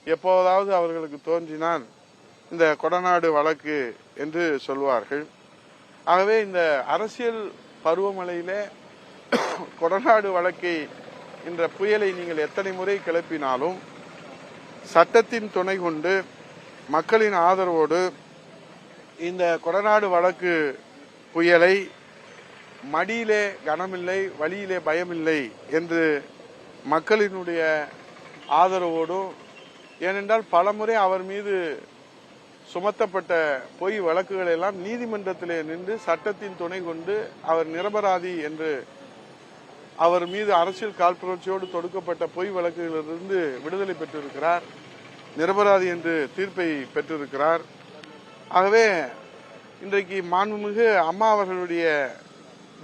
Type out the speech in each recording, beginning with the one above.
எப்போதாவது அவர்களுக்கு தோன்றினால் இந்த கொடநாடு வழக்கு என்று சொல்வார்கள். ஆகவே இந்த அரசியல் பருவமழையிலே கொடநாடு வழக்கை என்ற புயலை நீங்கள் எத்தனை முறை கிளப்பினாலும் சட்டத்தின் துணை கொண்டு மக்களின் ஆதரவோடு இந்த கொடநாடு வழக்கு புயலை மடியிலே கனமில்லை, வழியிலே பயமில்லை என்று மக்களினுடைய ஆதரவோடும், ஏனென்றால் பலமுறை அவர் மீது சுமத்தப்பட்ட பொய் வழக்குகள் எல்லாம் நீதிமன்றத்திலே நின்று சட்டத்தின் துணை கொண்டு அவர் நிரபராதி என்று அவர் மீது அரசியல் காழ்ப்புணர்ச்சியோடு தொடுக்கப்பட்ட பொய் வழக்குகளிலிருந்து விடுதலை பெற்றிருக்கிறார், நிரபராதி என்று தீர்ப்பை பெற்றிருக்கிறார். ஆகவே இன்றைக்கு மாண்புமிகு அம்மா அவர்களுடைய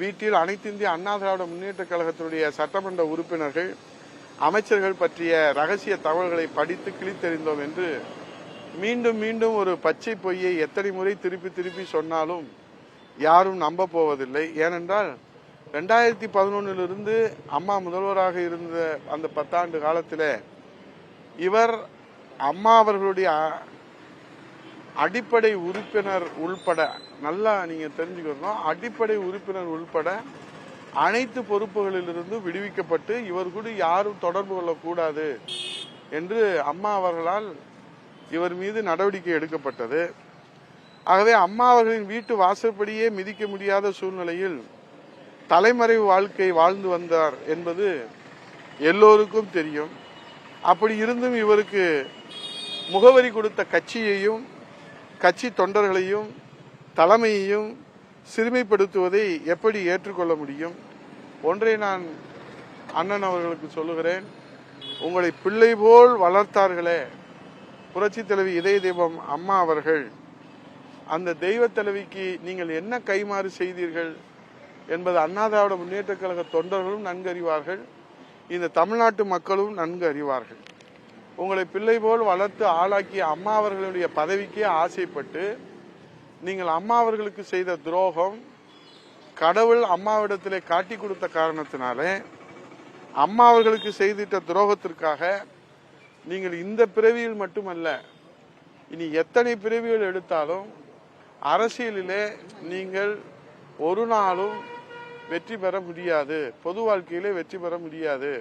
வீட்டில் அனைத்து இந்திய அண்ணா திராவிட முன்னேற்ற கழகத்தினுடைய சட்டமன்ற உறுப்பினர்கள் அமைச்சர்கள் பற்றிய ரகசிய தகவல்களை படித்து கிழித்தெறிந்தோம் என்று மீண்டும் மீண்டும் ஒரு பச்சை பொய்யை எத்தனை முறை திருப்பி திருப்பி சொன்னாலும் யாரும் நம்ப போவதில்லை. ஏனென்றால் 2011 அம்மா முதல்வராக இருந்த அந்த 10 ஆண்டு காலத்தில் இவர் அம்மா அவர்களுடைய அடிப்படை உறுப்பினர் உள்பட, நல்லா நீங்க தெரிஞ்சுக்கணும், அடிப்படை உறுப்பினர் உள்பட அனைத்து பொறுப்புகளிலிருந்து விடுவிக்கப்பட்டு இவர் கூட யாரும் தொடர்பு கொள்ளக்கூடாது என்று அம்மா அவர்களால் இவர் மீது நடவடிக்கை எடுக்கப்பட்டது. ஆகவே அம்மா அவர்களின் வீட்டு வாசற்படியே மிதிக்க முடியாத சூழ்நிலையில் தலைமறைவு வாழ்க்கை வாழ்ந்து வந்தார் என்பது எல்லோருக்கும் தெரியும். அப்படி இருந்தும் இவருக்கு முகவரி கொடுத்த கட்சியையும் கட்சி தொண்டர்களையும் தலைமையையும் சிறுமைப்படுத்துவதை எப்படி ஏற்றுக்கொள்ள முடியும்? ஒன்றை நான் அண்ணன் அவர்களுக்கு சொல்லுகிறேன், உங்களை பிள்ளை போல் வளர்த்தார்களே புரட்சி தலைவி இதய தெய்வம் அம்மா அவர்கள், அந்த தெய்வ தலைவிக்கு நீங்கள் என்ன கைமாறு செய்தீர்கள் என்பது அண்ணா திராவிட முன்னேற்ற கழக தொண்டர்களும் நன்கு அறிவார்கள், இந்த தமிழ்நாட்டு மக்களும் நன்கு அறிவார்கள். உங்களை பிள்ளை போல் வளர்த்து ஆளாக்கிய அம்மா அவர்களுடைய பதவிக்கே ஆசைப்பட்டு நீங்கள் அம்மா அவர்களுக்கு செய்த துரோகம் கடவுள் அம்மாவிடத்திலே காட்டி கொடுத்த காரணத்தினாலே அம்மா அவர்களுக்கு செய்திட்ட துரோகத்திற்காக நீங்கள் இந்த பிறவியில் மட்டுமல்ல, இனி எத்தனை பிறவிகள் எடுத்தாலும் அரசியலிலே நீங்கள் ஒரு நாளும் வெற்றி பெற முடியாது, பொது வாழ்க்கையிலே வெற்றி பெற முடியாது.